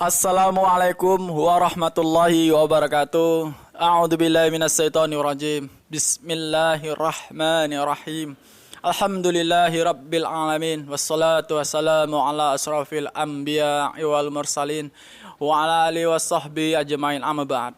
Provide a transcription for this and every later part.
Assalamualaikum warahmatullahi wabarakatuh. A'udzu billahi minasyaitonir rajim. Bismillahirrahmanirrahim. Alhamdulillahi rabbil alamin wassalatu wassalamu ala asrafil anbiya'i wal mursalin wa ala alihi washabbihi ajmain amma ba'd.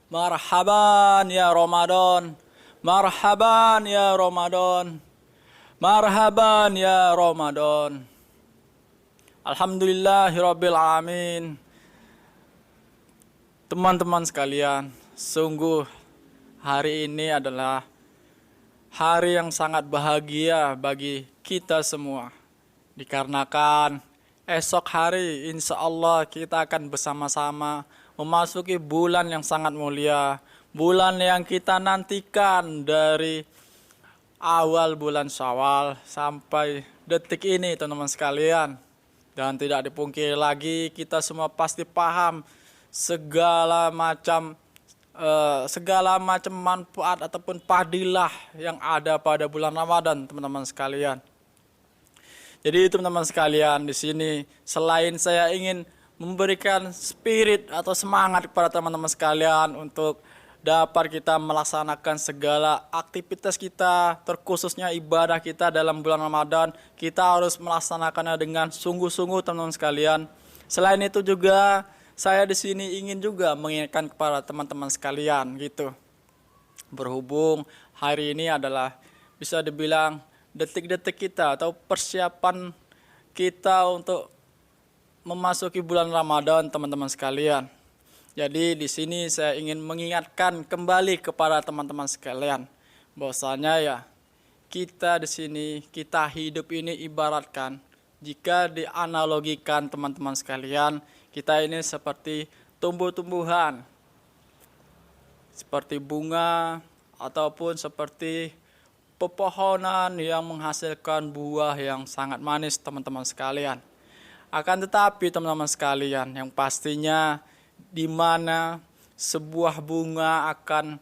Marhaban ya Ramadan. Marhaban ya Ramadan. Marhaban ya Ramadan. Alhamdulillahirabbil alamin. Teman-teman sekalian, sungguh hari ini adalah hari yang sangat bahagia bagi kita semua. Dikarenakan esok hari insya Allah kita akan bersama-sama memasuki bulan yang sangat mulia. Bulan yang kita nantikan dari awal bulan Syawal sampai detik ini teman-teman sekalian. Dan tidak dipungkiri lagi kita semua pasti paham segala macam manfaat ataupun fadilah yang ada pada bulan Ramadan, teman-teman sekalian. Jadi teman-teman sekalian, di sini selain saya ingin memberikan spirit atau semangat kepada teman-teman sekalian untuk dapat kita melaksanakan segala aktivitas kita, terkhususnya ibadah kita dalam bulan Ramadan, kita harus melaksanakannya dengan sungguh-sungguh teman-teman sekalian. Selain itu juga saya di sini ingin juga mengingatkan kepada teman-teman sekalian gitu. Berhubung hari ini adalah bisa dibilang detik-detik kita atau persiapan kita untuk memasuki bulan Ramadan, teman-teman sekalian. Jadi di sini saya ingin mengingatkan kembali kepada teman-teman sekalian bahwasanya ya kita di sini, kita hidup ini ibaratkan jika dianalogikan teman-teman sekalian, kita ini seperti tumbuh-tumbuhan, seperti bunga ataupun seperti pepohonan yang menghasilkan buah yang sangat manis teman-teman sekalian. Akan tetapi teman-teman sekalian, yang pastinya di mana sebuah bunga akan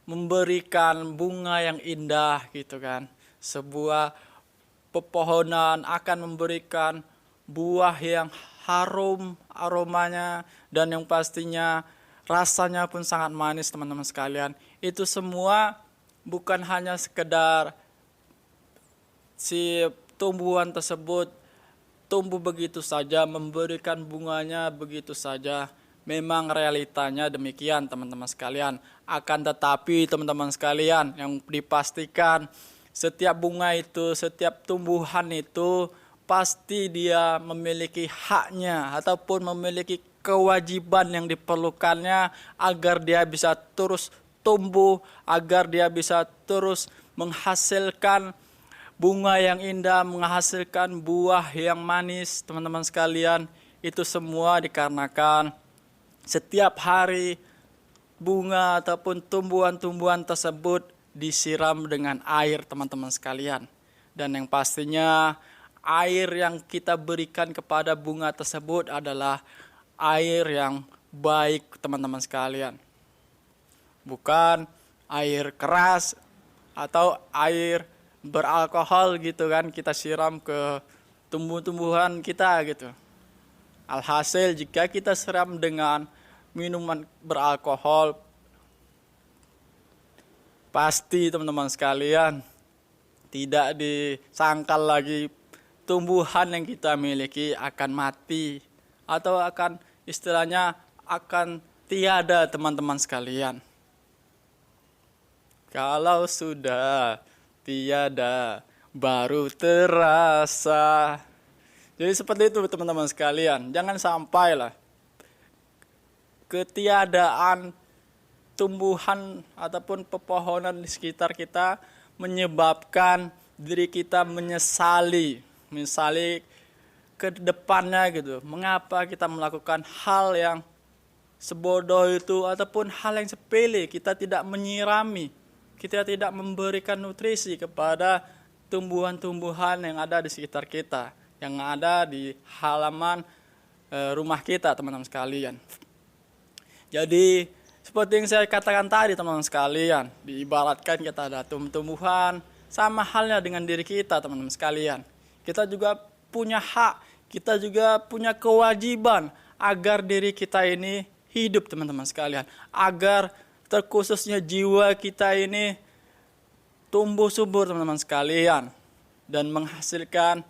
memberikan bunga yang indah gitu kan. Sebuah pepohonan akan memberikan buah yang harum aromanya dan yang pastinya rasanya pun sangat manis teman-teman sekalian. Itu semua bukan hanya sekedar si tumbuhan tersebut tumbuh begitu saja, memberikan bunganya begitu saja. Memang realitanya demikian teman-teman sekalian. Akan tetapi teman-teman sekalian, yang dipastikan setiap bunga itu, setiap tumbuhan itu pasti dia memiliki haknya ataupun memiliki kewajiban yang diperlukannya agar dia bisa terus tumbuh, agar dia bisa terus menghasilkan bunga yang indah, menghasilkan buah yang manis, teman-teman sekalian. Itu semua dikarenakan setiap hari bunga ataupun tumbuhan-tumbuhan tersebut disiram dengan air, teman-teman sekalian. Dan yang pastinya air yang kita berikan kepada bunga tersebut adalah air yang baik, teman-teman sekalian. Bukan air keras atau air beralkohol gitu kan, kita siram ke tumbuh-tumbuhan kita gitu. Alhasil jika kita siram dengan minuman beralkohol, pasti teman-teman sekalian tidak disangkal lagi tumbuhan yang kita miliki akan mati atau akan istilahnya akan tiada, teman-teman sekalian. Kalau sudah tiada baru terasa. Jadi seperti itu teman-teman sekalian. Jangan sampailah ketiadaan tumbuhan ataupun pepohonan di sekitar kita menyebabkan diri kita menyesali ke depannya gitu. Mengapa kita melakukan hal yang sebodoh itu ataupun hal yang sepele, kita tidak menyirami, kita tidak memberikan nutrisi kepada tumbuhan-tumbuhan yang ada di sekitar kita, yang ada di halaman rumah kita, teman-teman sekalian. Jadi seperti yang saya katakan tadi, teman-teman sekalian, diibaratkan kita ada tumbuh-tumbuhan, sama halnya dengan diri kita, teman-teman sekalian. Kita juga punya hak, kita juga punya kewajiban agar diri kita ini hidup teman-teman sekalian, agar terkhususnya jiwa kita ini tumbuh subur teman-teman sekalian dan menghasilkan,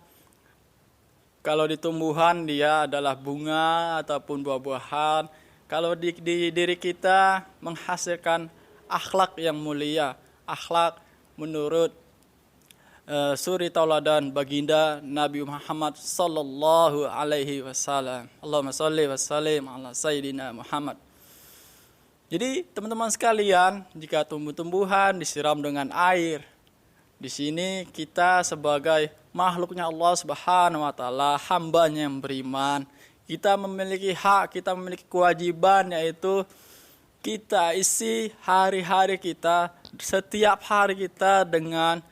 kalau di tumbuhan dia adalah bunga ataupun buah-buahan, kalau di diri kita menghasilkan akhlak yang mulia, akhlak menurut suri tauladan baginda Nabi Muhammad sallallahu alaihi wasallam. Allahumma shalli wa sallim ala sayyidina Muhammad. Jadi teman-teman sekalian, jika tumbuh-tumbuhan disiram dengan air, di sini kita sebagai makhluknya Allah Subhanahu wa taala, hambanya yang beriman, kita memiliki hak, kita memiliki kewajiban, yaitu kita isi hari-hari kita, setiap hari kita dengan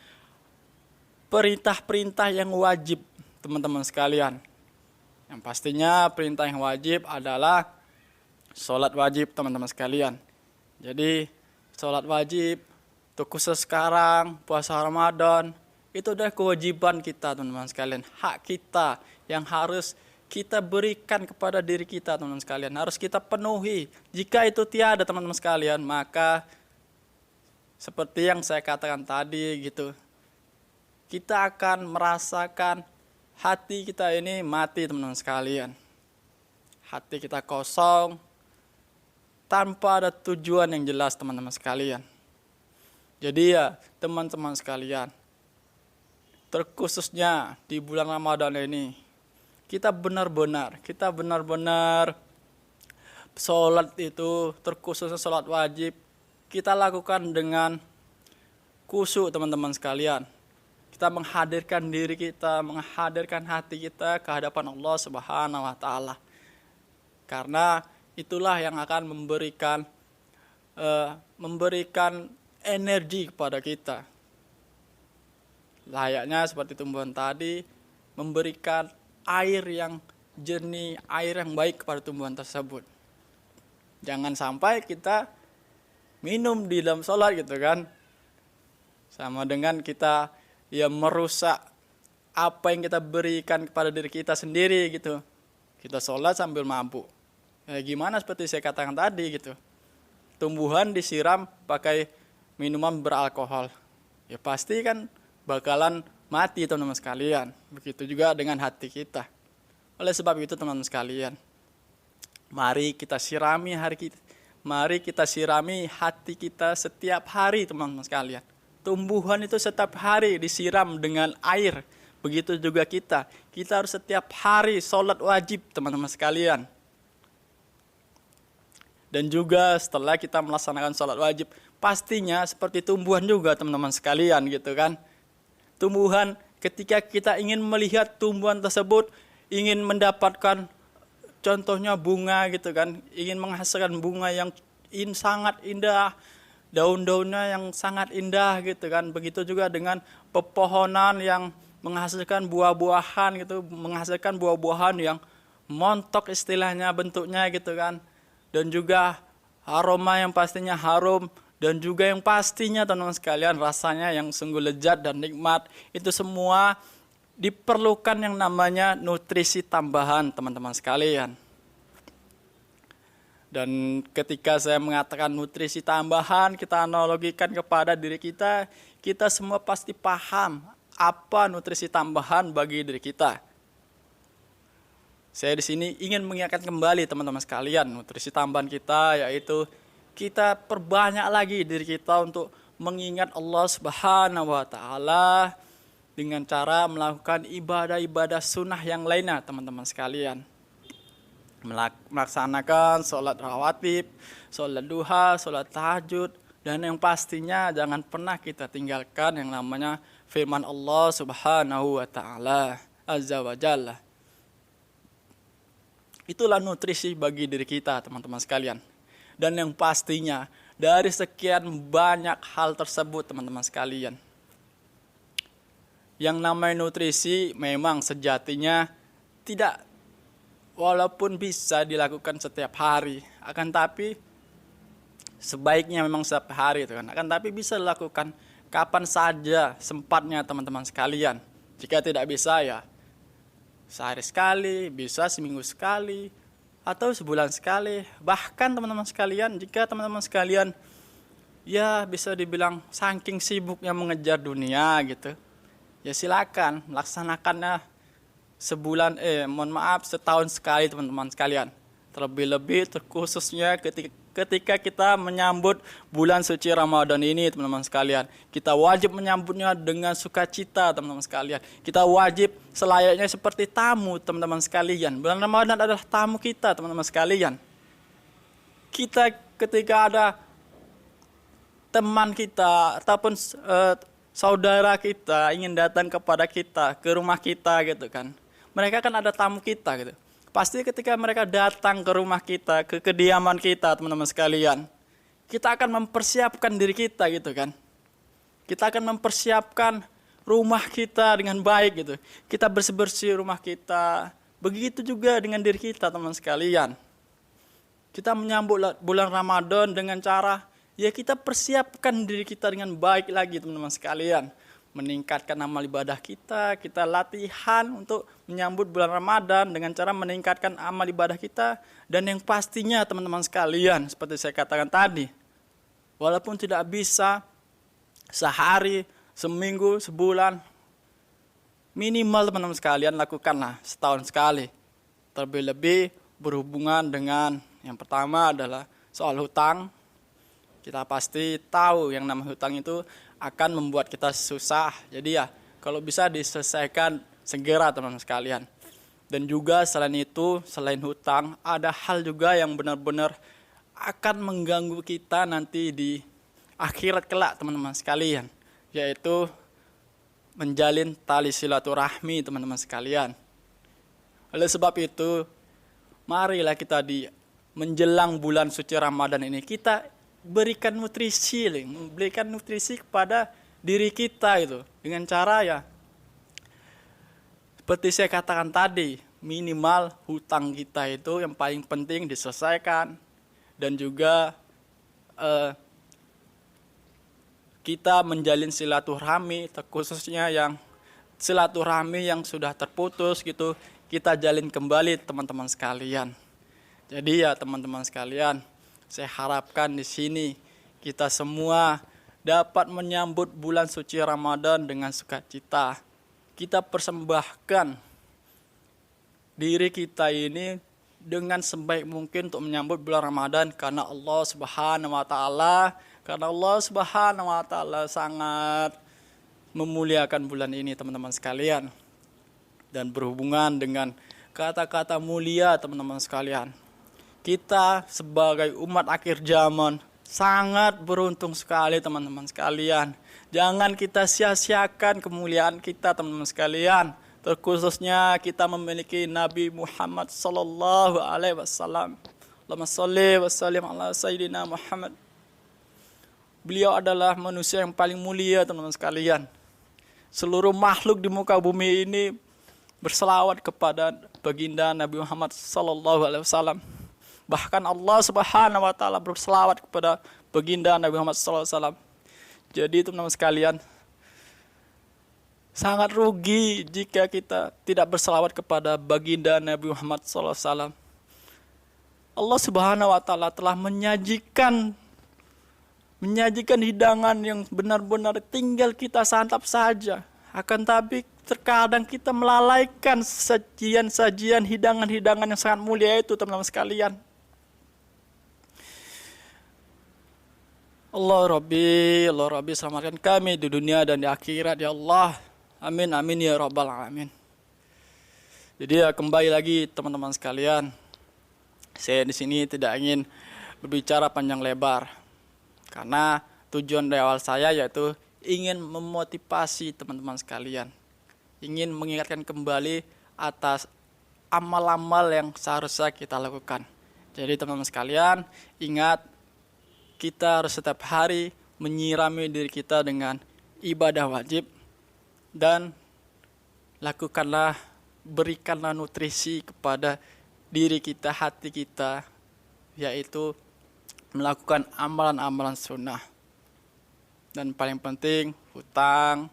perintah-perintah yang wajib teman-teman sekalian. Yang pastinya perintah yang wajib adalah sholat wajib teman-teman sekalian. Jadi sholat wajib untuk khusus sekarang puasa Ramadan itu adalah kewajiban kita teman-teman sekalian. Hak kita yang harus kita berikan kepada diri kita teman-teman sekalian. Harus kita penuhi. Jika itu tiada teman-teman sekalian, maka seperti yang saya katakan tadi gitu, kita akan merasakan hati kita ini mati teman-teman sekalian. Hati kita kosong, tanpa ada tujuan yang jelas teman-teman sekalian. Jadi ya teman-teman sekalian, terkhususnya di bulan Ramadan ini, kita benar-benar sholat itu, terkhususnya sholat wajib, kita lakukan dengan khusyuk teman-teman sekalian. Kita menghadirkan diri kita, menghadirkan hati kita ke hadapan Allah Subhanahu wa taala. Karena itulah yang akan memberikan energi kepada kita. Layaknya seperti tumbuhan tadi, memberikan air yang jernih, air yang baik kepada tumbuhan tersebut. Jangan sampai kita minum di dalam sholat gitu kan. Sama dengan kita merusak apa yang kita berikan kepada diri kita sendiri gitu. Kita sholat sambil mabuk. Gimana seperti saya katakan tadi gitu. Tumbuhan disiram pakai minuman beralkohol. Ya pasti kan bakalan mati teman-teman sekalian. Begitu juga dengan hati kita. Oleh sebab itu teman-teman sekalian, mari kita sirami hati kita setiap hari teman-teman sekalian. Tumbuhan itu setiap hari disiram dengan air. Begitu juga kita. Kita harus setiap hari sholat wajib teman-teman sekalian. Dan juga setelah kita melaksanakan sholat wajib, pastinya seperti tumbuhan juga teman-teman sekalian gitu kan. Tumbuhan, ketika kita ingin melihat tumbuhan tersebut, ingin mendapatkan contohnya bunga gitu kan, ingin menghasilkan bunga yang sangat indah, daun-daunnya yang sangat indah gitu kan. Begitu juga dengan pepohonan yang menghasilkan buah-buahan gitu, menghasilkan buah-buahan yang montok istilahnya bentuknya gitu kan. Dan juga aroma yang pastinya harum, dan juga yang pastinya teman-teman sekalian rasanya yang sungguh lezat dan nikmat. Itu semua diperlukan yang namanya nutrisi tambahan teman-teman sekalian. Dan ketika saya mengatakan nutrisi tambahan, kita analogikan kepada diri kita, kita semua pasti paham apa nutrisi tambahan bagi diri kita. Saya di sini ingin mengingatkan kembali teman-teman sekalian, nutrisi tambahan kita yaitu kita perbanyak lagi diri kita untuk mengingat Allah Subhanahu wa taala dengan cara melakukan ibadah-ibadah sunnah yang lainnya teman-teman sekalian. Melaksanakan sholat rawatib, sholat duha, sholat tahajud, dan yang pastinya jangan pernah kita tinggalkan yang namanya firman Allah Subhanahu wa taala azza wa jalla. Itulah nutrisi bagi diri kita teman-teman sekalian. Dan yang pastinya dari sekian banyak hal tersebut teman-teman sekalian, yang namanya nutrisi memang sejatinya tidak, walaupun bisa dilakukan setiap hari, akan tapi sebaiknya memang setiap hari itu kan. Akan tapi bisa dilakukan kapan saja sempatnya teman-teman sekalian. Jika tidak bisa ya sehari sekali, bisa seminggu sekali, atau sebulan sekali. Bahkan teman-teman sekalian, jika teman-teman sekalian ya bisa dibilang saking sibuknya mengejar dunia gitu, ya silakan laksanakannya sebulan mohon maaf setahun sekali teman-teman sekalian. Terlebih-lebih terkhususnya ketika kita menyambut bulan suci Ramadan ini teman-teman sekalian. Kita wajib menyambutnya dengan sukacita teman-teman sekalian. Kita wajib selayaknya seperti tamu teman-teman sekalian. Bulan Ramadan adalah tamu kita teman-teman sekalian. Kita ketika ada teman kita ataupun saudara kita ingin datang kepada kita, ke rumah kita gitu kan. Mereka kan ada tamu kita gitu. Pasti ketika mereka datang ke rumah kita, ke kediaman kita teman-teman sekalian, kita akan mempersiapkan diri kita gitu kan. Kita akan mempersiapkan rumah kita dengan baik gitu. Kita bersih-bersih rumah kita. Begitu juga dengan diri kita teman-teman sekalian. Kita menyambut bulan Ramadan dengan cara, ya kita persiapkan diri kita dengan baik lagi teman-teman sekalian. Meningkatkan amal ibadah kita latihan untuk menyambut bulan Ramadan dengan cara meningkatkan amal ibadah kita. Dan yang pastinya teman-teman sekalian, seperti saya katakan tadi, walaupun tidak bisa sehari, seminggu, sebulan, minimal teman-teman sekalian lakukanlah setahun sekali. Terlebih-lebih berhubungan dengan yang pertama adalah soal hutang. Kita pasti tahu yang namanya hutang itu akan membuat kita susah. Jadi ya kalau bisa diselesaikan segera teman-teman sekalian. Dan juga selain itu, selain hutang, ada hal juga yang benar-benar akan mengganggu kita nanti di akhirat kelak teman-teman sekalian. Yaitu menjalin tali silaturahmi teman-teman sekalian. Oleh sebab itu, marilah kita di menjelang bulan suci Ramadan ini kita berikan nutrisi kepada diri kita itu dengan cara ya seperti saya katakan tadi, minimal hutang kita itu yang paling penting diselesaikan. Dan juga kita menjalin silaturahmi, khususnya yang silaturahmi yang sudah terputus gitu, kita jalin kembali teman-teman sekalian. Jadi ya teman-teman sekalian, saya harapkan di sini kita semua dapat menyambut bulan suci Ramadan dengan sukacita. Kita persembahkan diri kita ini dengan sebaik mungkin untuk menyambut bulan Ramadan karena Allah Subhanahu wa taala, sangat memuliakan bulan ini teman-teman sekalian. Dan berhubungan dengan kata-kata mulia teman-teman sekalian. Kita sebagai umat akhir zaman sangat beruntung sekali teman-teman sekalian. Jangan kita sia-siakan kemuliaan kita teman-teman sekalian. Terkhususnya kita memiliki Nabi Muhammad sallallahu alaihi wasallam. Allahumma shalli wa sallim ala sayyidina Muhammad. Beliau adalah manusia yang paling mulia teman-teman sekalian. Seluruh makhluk di muka bumi ini berselawat kepada baginda Nabi Muhammad sallallahu alaihi wasallam. Bahkan Allah Subhanahu wa taala berselawat kepada baginda Nabi Muhammad sallallahu alaihi wasallam. Jadi teman-teman sekalian, sangat rugi jika kita tidak berselawat kepada baginda Nabi Muhammad sallallahu alaihi wasallam. Allah Subhanahu wa taala telah menyajikan hidangan yang benar-benar tinggal kita santap saja. Akan tapi terkadang kita melalaikan sajian-sajian hidangan-hidangan yang sangat mulia itu teman-teman sekalian. Allah Rabbi selamatkan kami di dunia dan di akhirat ya Allah. Amin amin ya rabbal alamin. Jadi ya kembali lagi teman-teman sekalian. Saya di sini tidak ingin berbicara panjang lebar. Karena tujuan dari awal saya yaitu ingin memotivasi teman-teman sekalian. Ingin mengingatkan kembali atas amal-amal yang seharusnya kita lakukan. Jadi teman-teman sekalian, ingat kita harus setiap hari menyirami diri kita dengan ibadah wajib dan berikanlah nutrisi kepada diri kita, hati kita, yaitu melakukan amalan-amalan sunnah. Dan paling penting hutang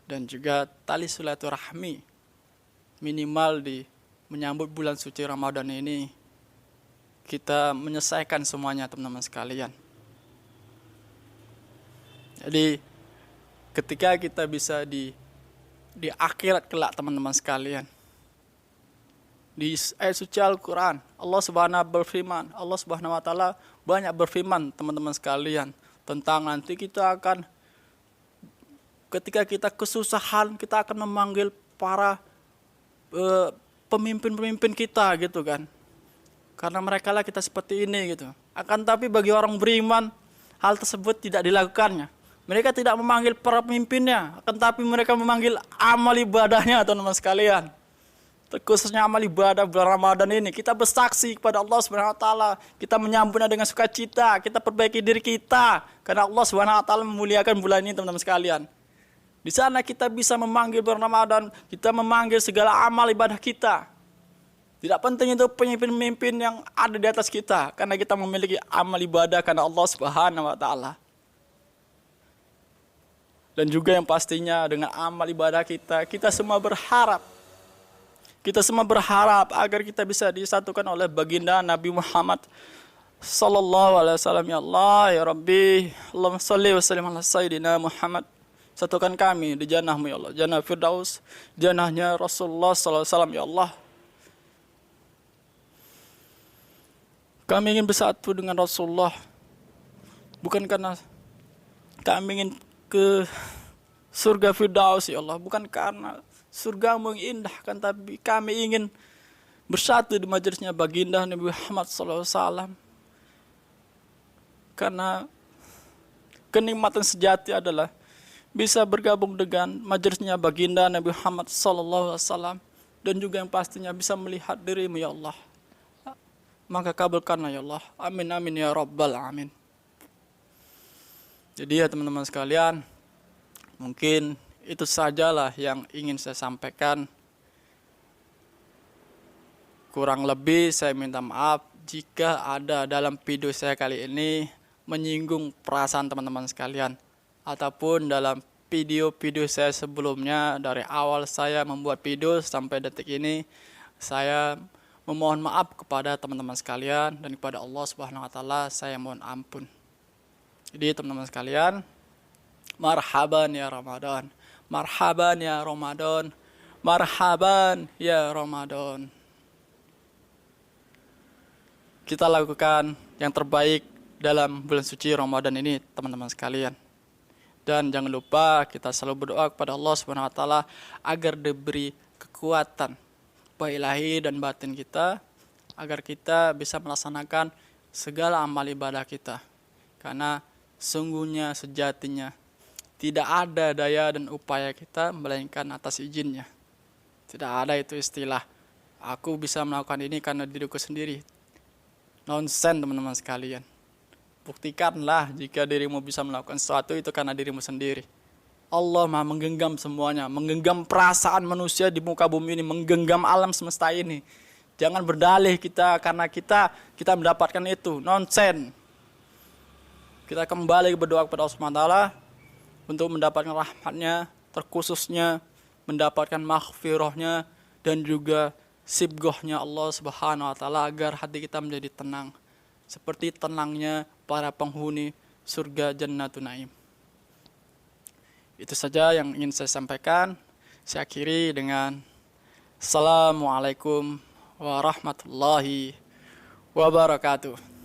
dan juga tali silaturahmi minimal di menyambut bulan suci Ramadan ini kita menyelesaikan semuanya teman-teman sekalian. Jadi ketika kita bisa di akhirat kelak teman-teman sekalian, di ayat suci Al-Quran Allah Subhanahu wa Ta'ala banyak berfirman teman-teman sekalian tentang nanti kita akan, ketika kita kesusahan, kita akan memanggil para pemimpin-pemimpin kita gitu kan, karena mereka lah kita seperti ini gitu. Akan tapi bagi orang beriman hal tersebut tidak dilakukannya. Mereka tidak memanggil para pemimpinnya, akan tapi mereka memanggil amal ibadahnya teman-teman sekalian. Khususnya amal ibadah bulan Ramadan ini, kita bersaksi kepada Allah Subhanahu wa Ta'ala, kita menyambutnya dengan sukacita, kita perbaiki diri kita karena Allah Subhanahu wa Ta'ala memuliakan bulan ini teman-teman sekalian. Di sana kita bisa memanggil bulan Ramadan, kita memanggil segala amal ibadah kita. Tidak penting itu pemimpin-pemimpin yang ada di atas kita, karena kita memiliki amal ibadah karena Allah Subhanahu wa Ta'ala. Dan juga yang pastinya dengan amal ibadah kita semua berharap. Kita semua berharap agar kita bisa disatukan oleh baginda Nabi Muhammad sallallahu alaihi wasallam. Ya Allah, ya Rabbi, Allahumma shalli wa sallim ala sayyidina Muhammad. Satukan kami di jannah-Mu ya Allah, jannah Firdaus, jannahnya Rasulullah sallallahu alaihi wasallam ya Allah. Kami ingin bersatu dengan Rasulullah, bukan karena kami ingin ke surga Firdaus ya Allah, bukan karena surgamu yang indah, kan tapi kami ingin bersatu di majelisnya baginda Nabi Muhammad SAW. Karena kenikmatan sejati adalah bisa bergabung dengan majelisnya baginda Nabi Muhammad SAW, dan juga yang pastinya bisa melihat dirimu ya Allah. Maka kabulkanlah ya Allah, amin amin ya rabbal alamin. Jadi ya teman-teman sekalian, mungkin itu sajalah yang ingin saya sampaikan. Kurang lebih saya minta maaf jika ada dalam video saya kali ini menyinggung perasaan teman-teman sekalian, ataupun dalam video-video saya sebelumnya dari awal saya membuat video sampai detik ini, saya memohon maaf kepada teman-teman sekalian dan kepada Allah Subhanahu wa Ta'ala saya mohon ampun. Jadi teman-teman sekalian, marhaban ya Ramadan, marhaban ya Ramadan, marhaban ya Ramadan. Kita lakukan yang terbaik dalam bulan suci Ramadan ini teman-teman sekalian. Dan jangan lupa kita selalu berdoa kepada Allah Subhanahu wa Ta'ala agar diberi kekuatan baik ilahi dan batin kita, agar kita bisa melaksanakan segala amal ibadah kita. Karena sungguhnya sejatinya tidak ada daya dan upaya kita melainkan atas izinnya. Tidak ada itu istilah aku bisa melakukan ini karena diriku sendiri. Nonsen teman-teman sekalian. Buktikanlah jika dirimu bisa melakukan sesuatu itu karena dirimu sendiri. Allah Maha menggenggam semuanya, menggenggam perasaan manusia di muka bumi ini, menggenggam alam semesta ini. Jangan berdalih kita karena kita mendapatkan itu. Nonsen. Kita kembali berdoa kepada Allah SWT untuk mendapatkan rahmatnya, terkhususnya mendapatkan maghfirahnya dan juga sibgohnya Allah Subhanahu wa Ta'ala agar hati kita menjadi tenang seperti tenangnya para penghuni surga Jannatun Naim. Itu saja yang ingin saya sampaikan. Saya akhiri dengan Assalamualaikum warahmatullahi wabarakatuh.